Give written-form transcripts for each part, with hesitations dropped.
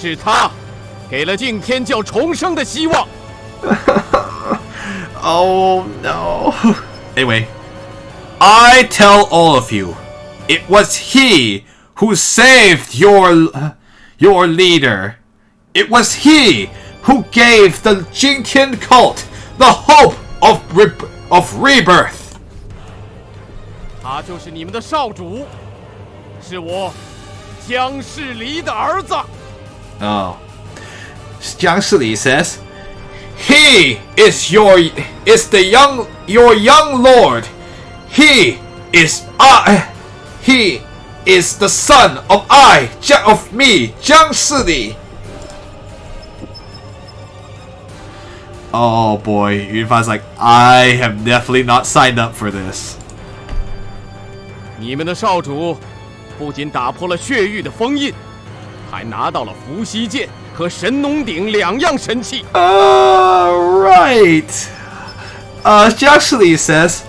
是他给了敬天教重生的希望。Oh no. Anyway, I tell all of you, it was he who saved your leader. It was he who gave the Jingtian cult the hope of rebirth. 他就是你们的少主，是我姜世黎的儿子。Oh. Jiang Shili says, He is your young lord. He is the son of me, Jiang Shili. Oh boy, Yunfan's like, I have definitely not signed up for this. 你们的少主不仅打破了血域的封印，还拿到了伏羲剑和神农鼎2样神器。Right. Jiang Shili says,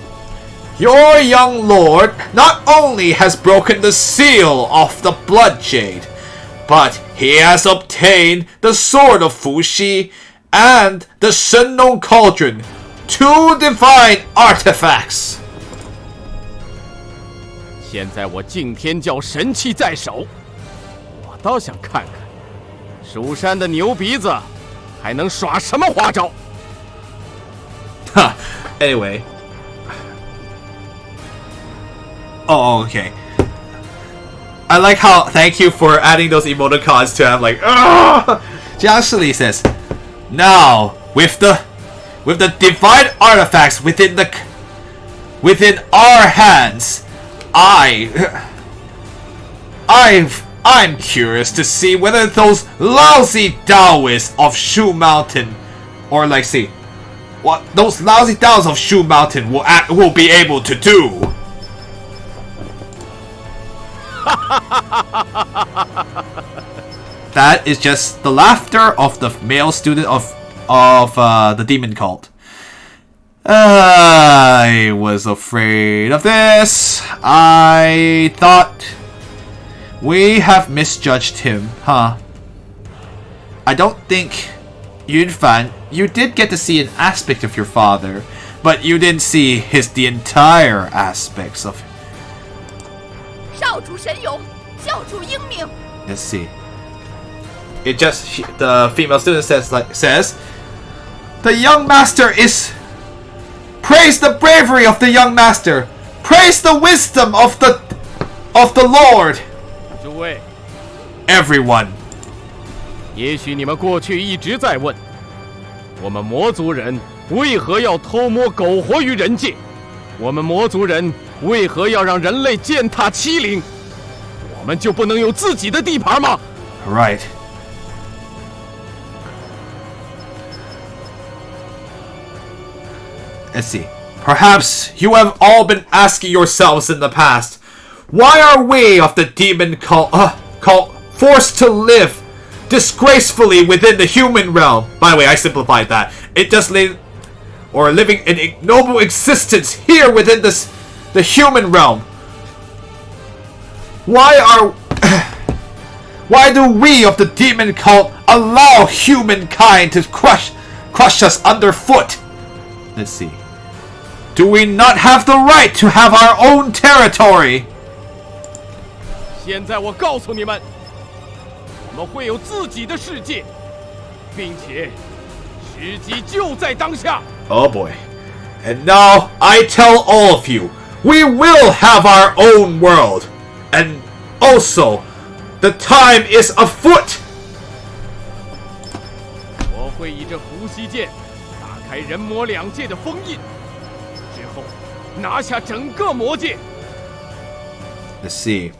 Your young lord not only has broken the seal of the Blood Jade, but he has obtained the sword of Fuxi and the Shenlong Cauldron, 2 divine artifacts. 现在我敬天教神器在手，我倒想看看蜀山的牛鼻子还能耍什么花招。Anyway. Oh, okay. I like how, thank you for adding those emoticons to have like, Jiang Shili says, now, with the divine artifacts within our hands, I'm curious to see whether those lousy Taoists of Shu Mountain, or like see, what those lousy Taoists of Shu Mountain will be able to do. That is just the laughter of the male student of the demon cult. I was afraid of this. I thought we have misjudged him, huh? I don't think, Yunfan, you did get to see an aspect of your father, but you didn't see the entire aspects of him. 少主神勇，教主英明。 Let's see. The female student says, the young master is. Praise the bravery of the young master. Praise the wisdom of the Lord. 诸位 Everyone. 也许你们过去一直在问，我们魔族人为何要偷摸苟活于人界？我们魔族人为何要让人类践踏欺凌？我们就不能有自己的地盘吗？ Right. Let's see. Perhaps you have all been asking yourselves in the past, why are we of the demon cult forced to live disgracefully within the human realm? By the way, I simplified that. It just living an ignoble existence here within the human realm. Why do we of the demon cult allow humankind to crush us underfoot? Let's see. Do we not have the right to have our own territory? 现在我告诉你们，我们会有自己的世界，并且时机就在当下。 Oh boy. And now I tell all of you, we will have our own world. And also, the time is afoot. 我会以这伏羲剑打开人魔2界的封印，之后拿下整个魔界。 Let's see.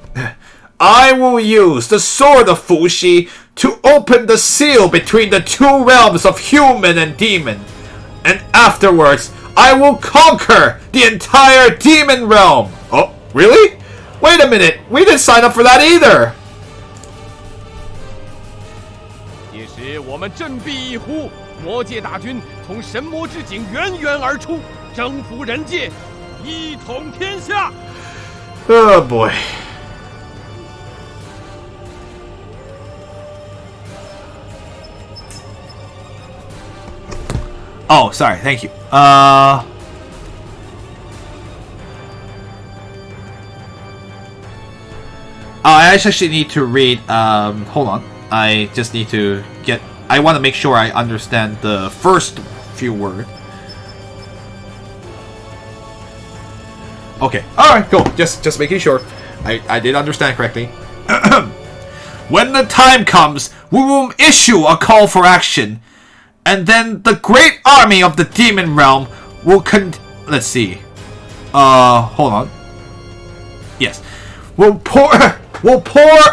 I will use the sword of Fuxi to open the seal between the 2 realms of human and demon. And afterwards, I will conquer the entire demon realm. Oh, really? Wait a minute. We didn't sign up for that either. 届时我们振臂一呼，魔界大军从神魔之井源源而出，征服人界，一统天下。 Oh boy. Oh, sorry. Thank you. I actually need to read. Hold on. I just need to get. I want to make sure I understand the first few words. Okay. All right. Cool. Just making sure I did understand correctly. When the time comes, we will issue a call for action, and then the great army of the demon realm will let's see. Hold on. Yes. Will pour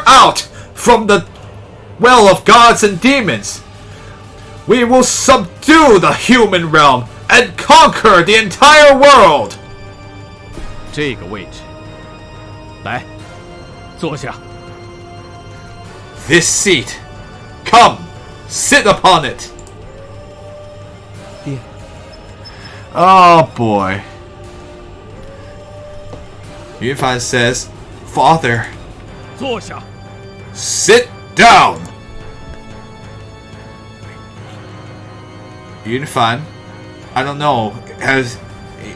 out from the well of gods and demons. We will subdue the human realm and conquer the entire world. 这个位置，来，坐下。 This seat. Come, sit upon it. 爹。 Oh boy. Yunfan says, Father. 坐下。 Sit down. Yunfan, I don't know.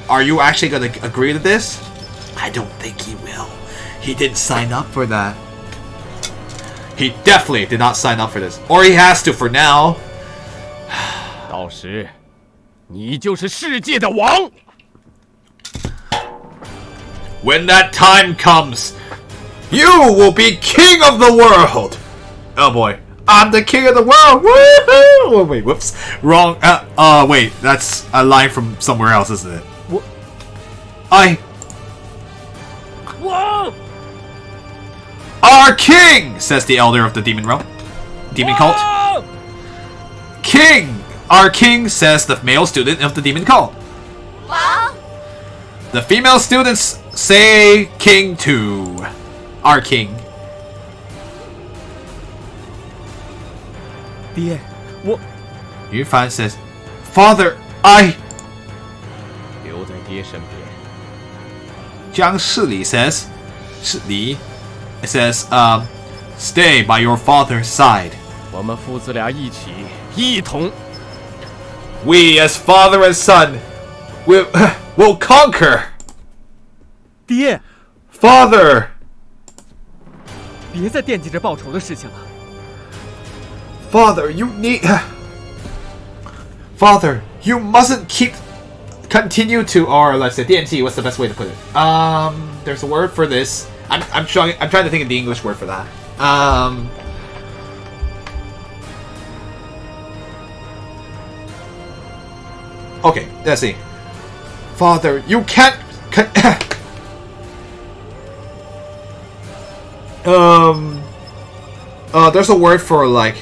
Are you actually going to agree to this? I don't think he will. He didn't sign up for that. He definitely did not sign up for this. Or he has to for now. 到时，你就是世界的王。 When that time comes, you will be king of the world. Oh boy. I'm the king of the world. Woohoo! Oh, wait, whoops. Wrong. Wait. That's a line from somewhere else, isn't it? What? Whoa! Our king, says the elder of the demon realm. Demon cult. King! Our king, says the male student of the demon cult. 王， The female students say king too. Our king. 爹，我 Yunfan says, Father, I... 留在爹身边。 Jiang Shili says, Shili, it says, stay by your father's side. 我们父子俩一起，一同。 We, as father and son, will conquer. 爹， Father, 别再惦记着报仇的事情了。 Father, you need... Father, you mustn't continue to, or let's say DNT, what's the best way to put it? There's a word for this. I'm trying to think of the English word for that. Okay, let's see. Father, you can't... there's a word for, like...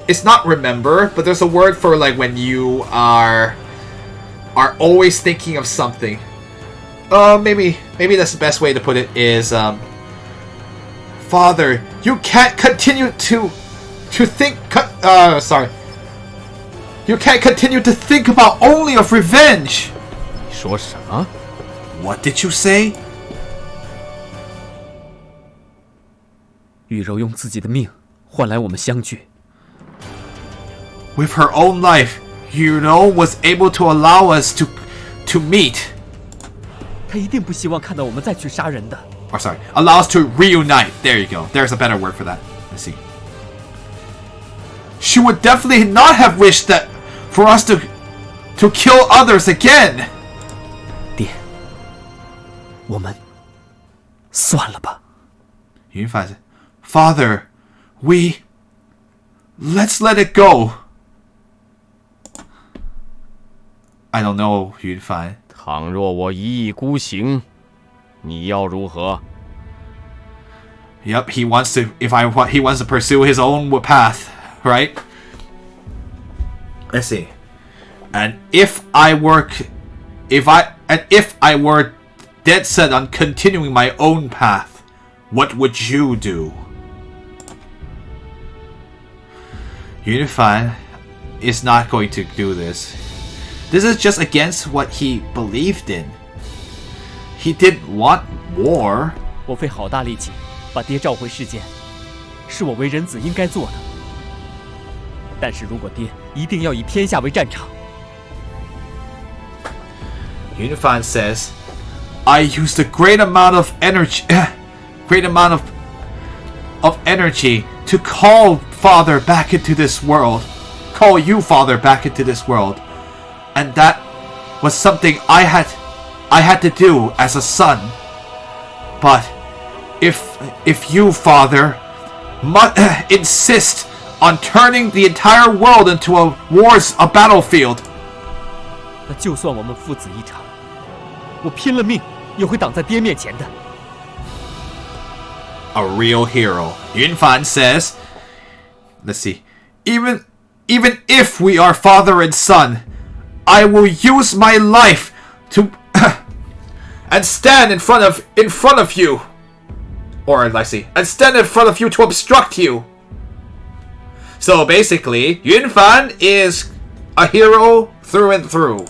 It's not remember, but there's a word for, like, when you are always thinking of something. Maybe that's the best way to put it is, Father, you can't continue to think... sorry. You can't continue to think about only of revenge. 你说什么？ What did you say? 雨柔用自己的命换来我们相聚。 With her own life, Yuno was able to allow us to meet. 他一定不希望看到我们再去杀人的。 Or sorry, allow us to reunite. There you go. There's a better word for that. Let's see. She would definitely not have wished that for us to kill others again. 爹，我们算了吧。 Yunfan said, Father, let's let it go. I don't know, Yunfan. 倘若我一意孤行，你要如何？ Yep, he wants to pursue his own path, right? Let's see. And if I were dead set on continuing my own path, what would you do? Yunfan is not going to do this. This is just against what he believed in. He didn't want war. 我费好大力气把爹召回世间，是我为人子应该做的。但是如果爹一定要以天下为战场， Yunfan says, I used a great amount of energy to call Father back into this world. Call you, Father, back into this world. And that was something I had to do as a son. But if you, Father, insist on turning the entire world into a battlefield, 那就算我们父子一场，我拼了命也会挡在爹面前的。A real hero. Yunfan says, let's see, even if we are father and son, I will use my life to and stand in front of you, or let's see, and stand in front of you to obstruct you. So basically, Yunfan is a hero through and through.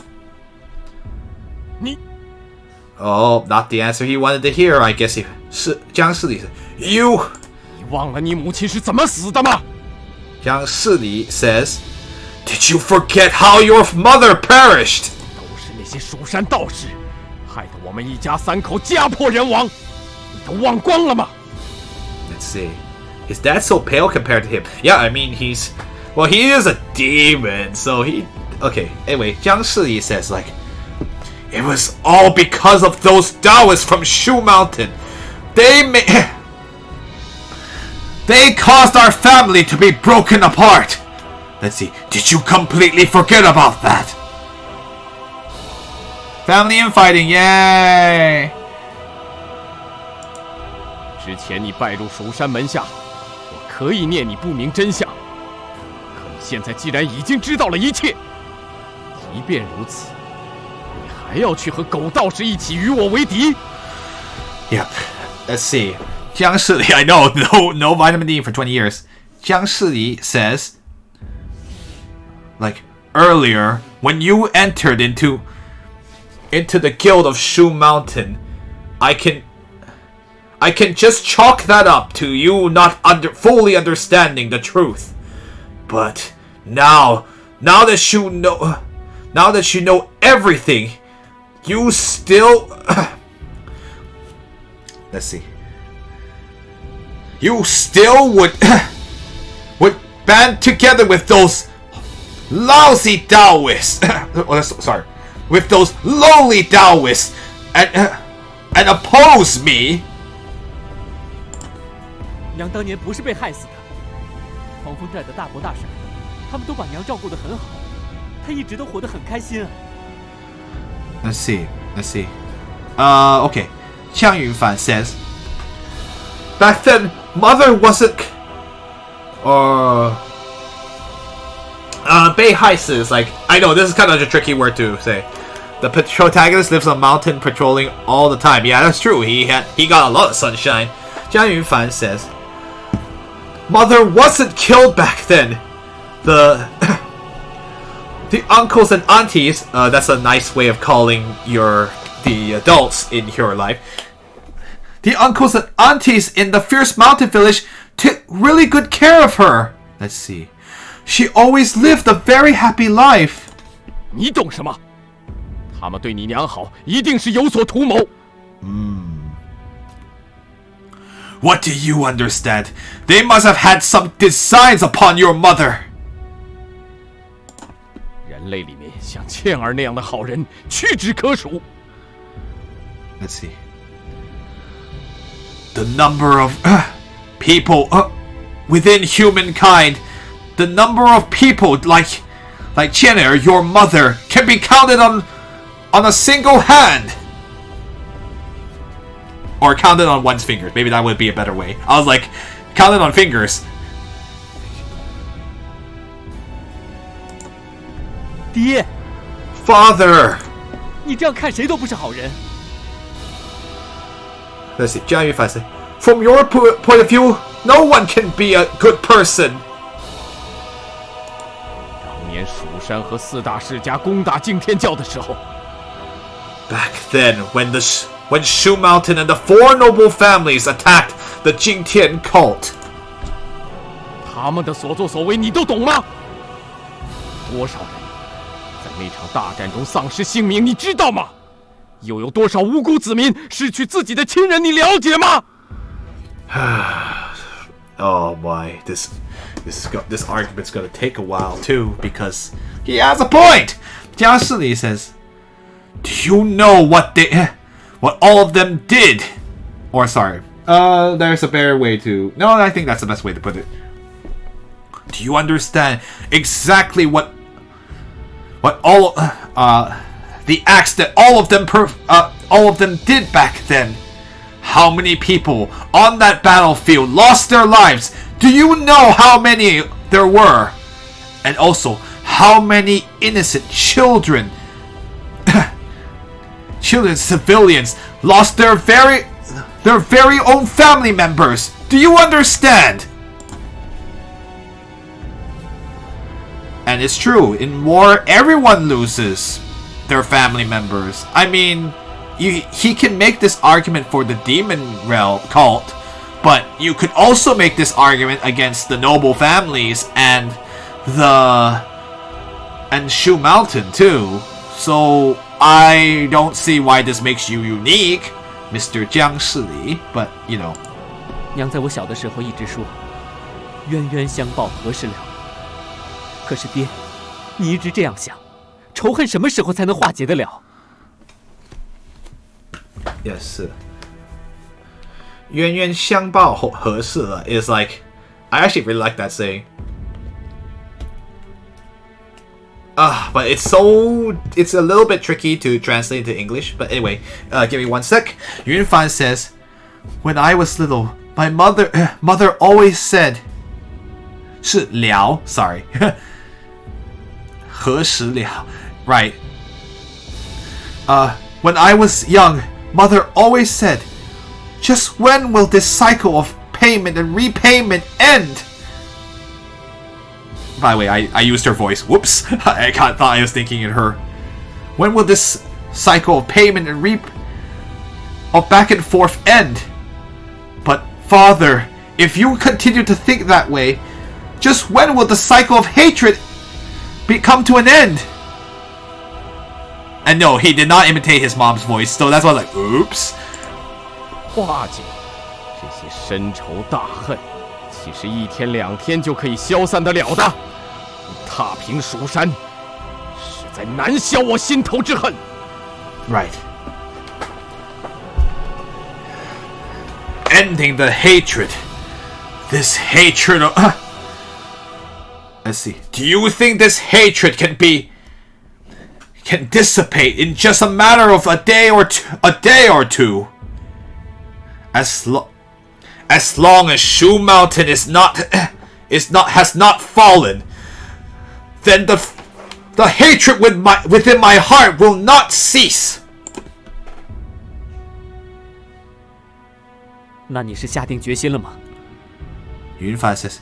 Oh, not the answer he wanted to hear. I guess Jiang Shili said, You. 你忘了你母亲是怎么死的吗？ Jiang Shili says, Did you forget how your mother perished? 都是那些蜀山道士，害得我们一家三口家破人亡，你都忘光了吗？ Let's see. His dad's so pale compared to him. Yeah, I mean, he is a demon, so he... Okay, anyway, Jiang Shili says, like, it was all because of those Taoists from Shu Mountain. They caused our family to be broken apart. Let's see, did you completely forget about that? Family and fighting, yay! 之前你拜入蜀山门下，我可以念你不明真相。可你现在既然已经知道了一切，即便如此，你还要去和狗道士一起与我为敌？ Yep. Let's see. Jiang Shili, I know, no vitamin D for 20 years. Jiang Shili says, like, earlier, when you entered into the guild of Shu Mountain, I can just chalk that up to you not fully understanding the truth. But now that you know everything, you still let's see. You still would band together with those lousy Taoists. Sorry, with those lowly Taoists and oppose me. 娘当年不是被害死的，狂风寨的大伯大婶，他们都把娘照顾得很好，她一直都活得很开心啊。Let's see. Okay. Jiang Yunfan says, back then, mother wasn't... Beihais is like... I know, this is kind of a tricky word to say. The protagonist lives on a mountain patrolling all the time. Yeah, that's true. He got a lot of sunshine. Jiang Yunfan says, mother wasn't killed back then. The uncles and aunties... that's a nice way of calling the adults in your life. The uncles and aunties in the Fierce Mountain Village took really good care of her. Let's see. She always lived a very happy life. 你懂什么？他们对你娘好，一定是有所图谋。What do you understand? They must have had some designs upon your mother. 人类里面像倩儿那样的好人屈指可数。Let's see. The number of people within humankind, the number of people like Qianer, your mother, can be counted on a single hand. Or counted on one's fingers. Maybe that would be a better way. I was like, counted on fingers. 爹 Father. 你这样看谁都不是好人。Let's see, Jiang Yunfan said, from your point of view, no one can be a good person. 当年蜀山和四大世家攻打惊天教的时候 Back then, when Shu Mountain and the four noble families attacked the Jingtian cult. 他们的所作所为你都懂吗？多少人在那场大战中丧失性命，你知道吗？又有多少无辜子民失去自己的亲人？你了解吗？ Oh boy, this argument's gonna take a while too, because he has a point. Jiang Shili says, "Do you know what all of them did?" Or sorry, there's a better way to. No, I think that's the best way to put it. Do you understand exactly what all the acts that all of them did back then? How many people on that battlefield lost their lives? Do you know how many there were? And also, how many innocent children, civilians, lost their very own family members? Do you understand? And it's true, in war, everyone loses their family members. I mean, he can make this argument for the demon realm cult, but you could also make this argument against the noble families and Shu Mountain too. So I don't see why this makes you unique, Mr. Jiang Shili. But you know, 娘在我小的时候一直说，冤冤相报何时了？可是爹，你一直这样想，仇恨什么时候才能化解得了？ Yes. 冤冤相报何时了 is like, I actually really like that saying. But it's a little bit tricky to translate into English. But anyway, give me one sec. Yunfan says, when I was little, my mother always said, 是了 sorry. 何时了 right. When I was young, Mother always said, just when will this cycle of payment and repayment end? By the way, I used her voice. Whoops. I thought I was thinking in her. When will this cycle of payment and of back and forth end? But Father, if you continue to think that way, just when will the cycle of hatred come to an end? And no, he did not imitate his mom's voice, so that's why I was like, oops. 化解这些深仇大恨，其实1天2天就可以消散得了的。踏平蜀山，实在难消我心头之恨。Right. Ending the hatred. This hatred of... Let's see. Do you think this hatred can dissipate in just a matter of a day or two? As long as Shu Mountain has not fallen, then the hatred within my heart will not cease. 那你是下定决心了吗？ Yunfan says,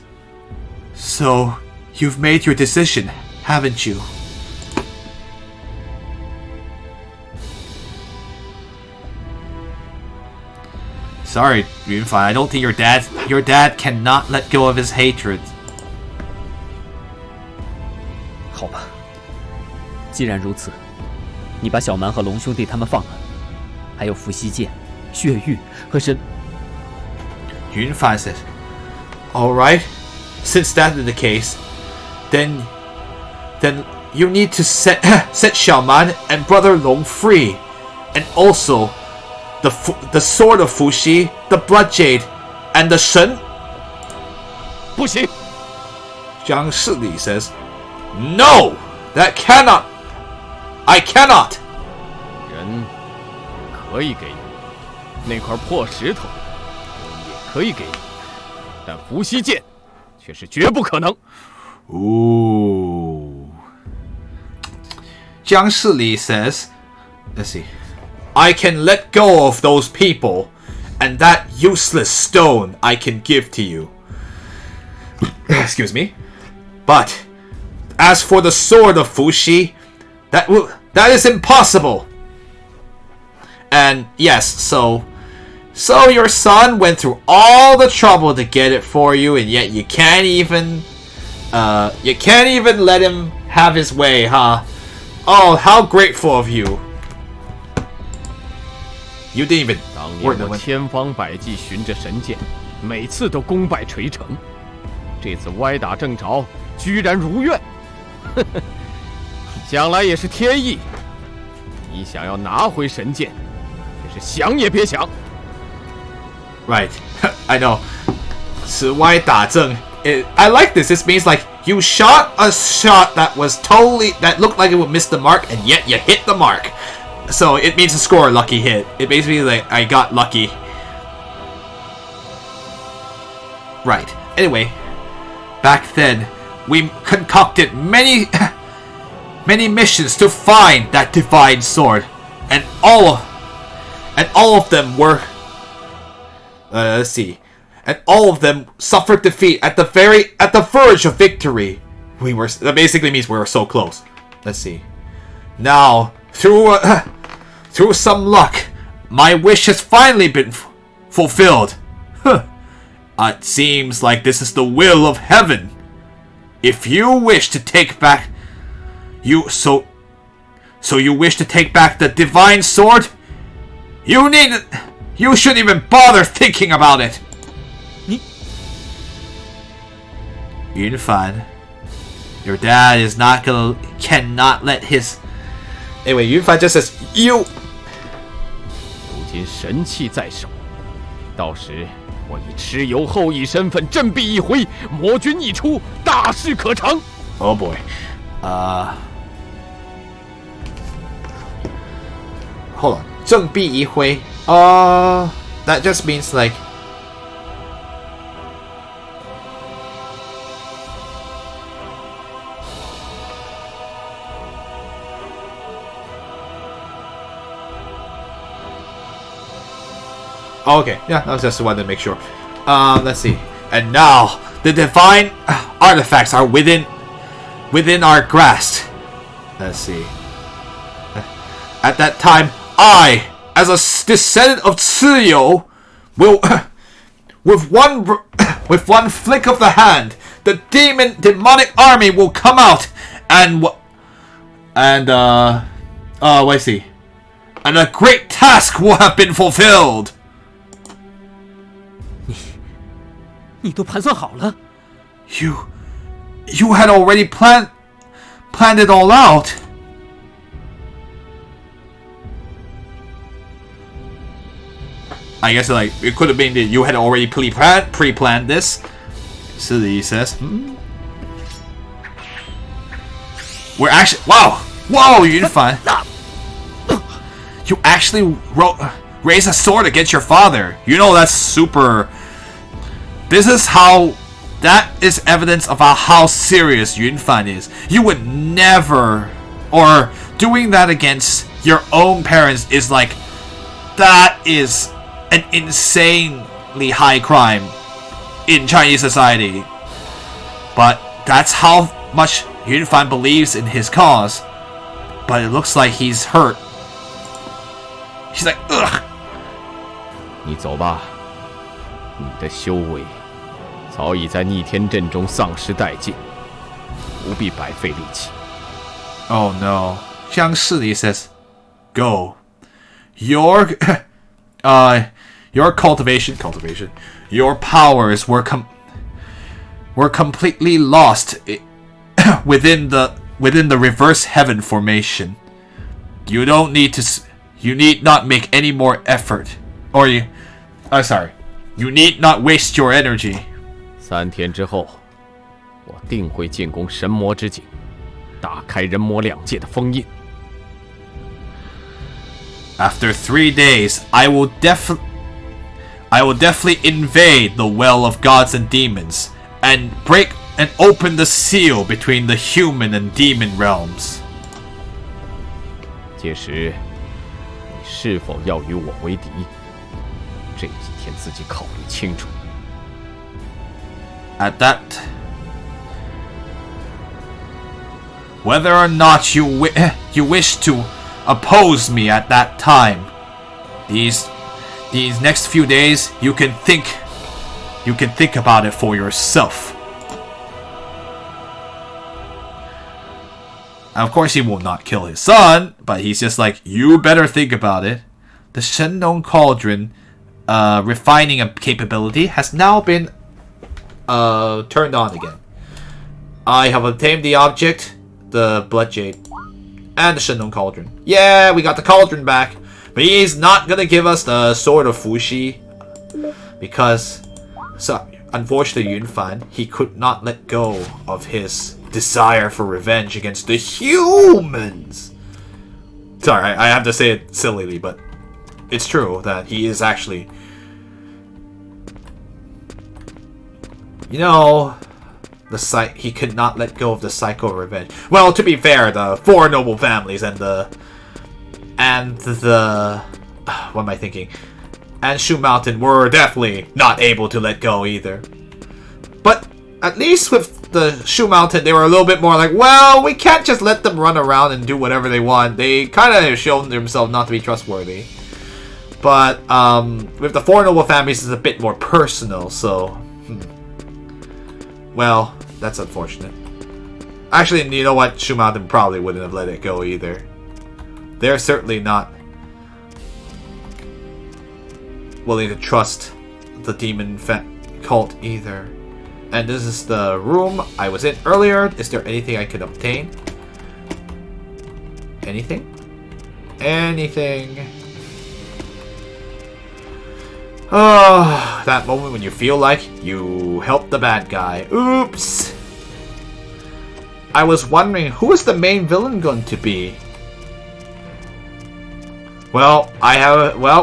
so you've made your decision, haven't you? Sorry, Yunfan, I don't think your dad cannot let go of his hatred. 好吧，既然如此，你把小蛮和龙兄弟他们放了，还有伏羲剑、血玉和神。Yunfan says, all right, since that is the case, then you need to set Xiaoman and Brother Long free, and also the sword of Fuxi, the blood jade, and the Shen. 不行。 Jiang Shili says, no, that cannot. I cannot. 人可以给你，那块破石头我也可以给你，但伏羲剑却是绝不可能。 Ooh. Jiang Shili says, let's see, I can let go of those people, and that useless stone I can give to you. Excuse me. But as for the sword of Fuxi, that is impossible. And yes, so your son went through all the trouble to get it for you, and yet you can't even let him have his way, huh? Oh, how grateful of you. You didn't even 当 word 年 the 我 win. 千方百计寻着神剑，每次都功败垂成。这次歪打正着，居然如愿，想来也是天意。你想要拿回神剑，真是想也别想。 Right, I know. 此歪打正. I like this. This means like you shot a shot that looked like it would miss the mark, and yet you hit the mark. So it means to score a lucky hit. It basically like I got lucky. Right. Anyway, back then we concocted many missions to find that divine sword, and all of them were. Let's see. And all of them suffered defeat at the verge of victory. That basically means we were so close. Let's see. Now, through some luck, my wish has finally been fulfilled. It seems like this is the will of heaven. If you wish to take back, you wish to take back the divine sword? You shouldn't even bother thinking about it. Yunfan, your dad cannot let his. Anyway, Yunfan just says you. 如今神器在手，到时我以蚩尤后裔身份振臂一挥，魔军一出，大事可成。Oh boy. Hold on. 振臂一挥. That just means like. Okay, yeah, I was just wanted to make sure. Let's see. And now, the divine artifacts are within our grasp. Let's see. At that time, I, as a descendant of Tsuyo, will, with one flick of the hand, the demonic army will come out, and let's see. And a great task will have been fulfilled. 你都盘算好了？ You had already planned it all out. I guess like it could have been that you had already pre-planned this. Silly says. We're actually whoa, Yunfan. You actually raised a sword against your father. You know that's super. That is evidence of how serious Yunfan is. You would never, or doing that against your own parents is like, that is an insanely high crime in Chinese society. But that's how much Yunfan believes in his cause. But it looks like he's hurt. He's like, ugh. 你走吧，你的修为早已在逆天阵中丧失殆尽，不必白费力气。Oh no. Jiang Shili says, go. Your cultivation, your powers were completely lost within the reverse heaven formation. You need not make any more effort, you need not waste your energy. 3天之后，我定会进攻神魔之境，打开人魔两界的封印。After 3 days, I will definitely invade the well of gods and demons and break and open the seal between the human and demon realms. 届时，你是否要与我为敌？这几天自己考虑清楚。At that, whether or not you wish to oppose me at that time, these next few days you can think about it for yourself. And of course he will not kill his son, but he's just like, you better think about it. the Shenlong Cauldron refining capability has now been turned on again. I have obtained the object, the Blood Jade, and the Shenlong Cauldron. Yeah, we got the Cauldron back. But he's not gonna give us the Sword of Fuxi. Because, unfortunately, Yunfan, he could not let go of his desire for revenge against the humans. Sorry, I have to say it sillily, but it's true that he is actually... You know... he could not let go of the psycho revenge. Well, to be fair, the four noble families and the what am I thinking? And Shu Mountain were definitely not able to let go either. But at least with the Shu Mountain, they were a little bit more like, well, we can't just let them run around and do whatever they want. They kind of have shown themselves not to be trustworthy. But with the four noble families, it's a bit more personal, so... Well, that's unfortunate. Actually, you know what? Shu Mountain probably wouldn't have let it go either. They're certainly not willing to trust the demon cult either. And this is the room I was in earlier. Is there anything I can obtain? Anything? Anything? Oh, that moment when you feel like you helped the bad guy. Oops! I was wondering, who is the main villain going to be? Well,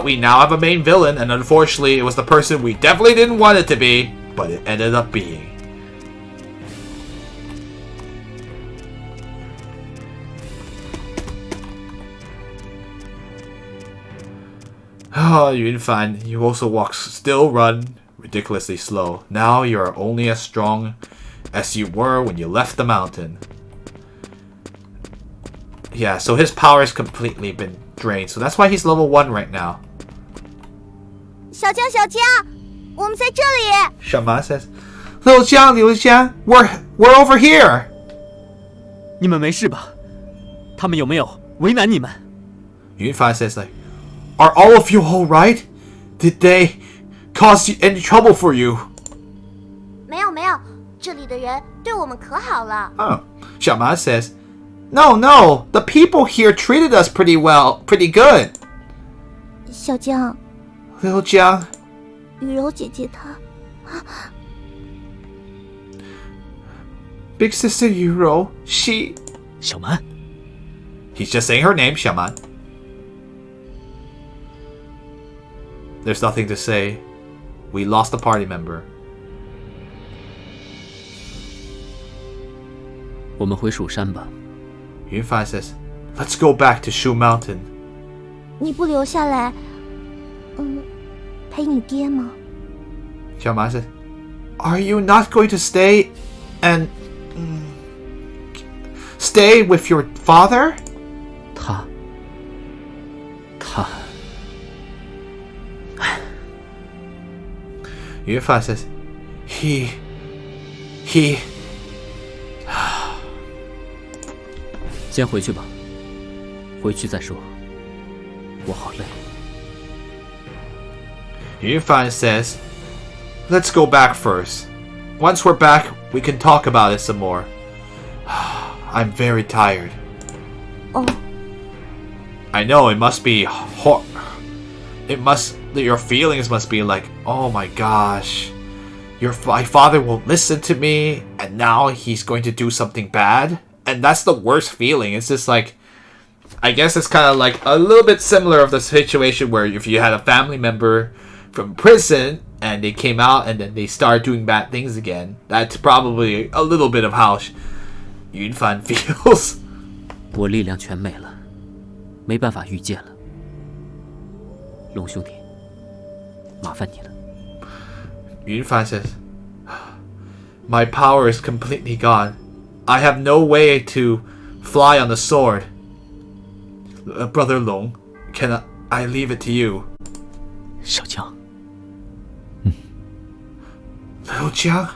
we now have a main villain, and unfortunately, it was the person we definitely didn't want it to be, but it ended up being. Oh, Yunfan, you also run ridiculously slow. Now you are only as strong as you were when you left the mountain. Yeah, so his power has completely been drained, so that's why he's level 1 right now. 小江，小江，我们在这里。 Shama says, Liu Jiang, we're over here. 你们没事吧？他们有没有为难你们？ Yunfan says like, are all of you alright? Did they cause any trouble for you? 没有没有，这里的人对我们可好了。 Oh, Shama says, No, the people here treated us pretty good. 小江， Liu Jiang, 雨柔姐姐她， Big Sister Yuro, she... 小蛮， He's just saying her name, Shaman. There's nothing to say. We lost a party member. 我们回蜀山吧。 Yunfan says, let's go back to Shu Mountain. 你不留下来，陪你爹吗？ Shaman says, are you not going to stay and... stay with your father? 他 Yunfan says, he... 先回去吧，回去再说。我好累。 Yunfan says, let's go back first. Once we're back, we can talk about it some more. I'm very tired. Oh. I know, it must be your feelings must be like, oh my gosh, my father won't listen to me, and now he's going to do something bad. And that's the worst feeling. It's just like, I guess it's kind of like a little bit similar of the situation where if you had a family member from prison and they came out and then they start doing bad things again. That's probably a little bit of how Yunfan feels. 我力量全没了，没办法御剑了。龙兄弟，麻烦你了。 Yunfan says, my power is completely gone. I have no way to fly on the sword. Brother Long, can I leave it to you? 小江， Liu Jiang?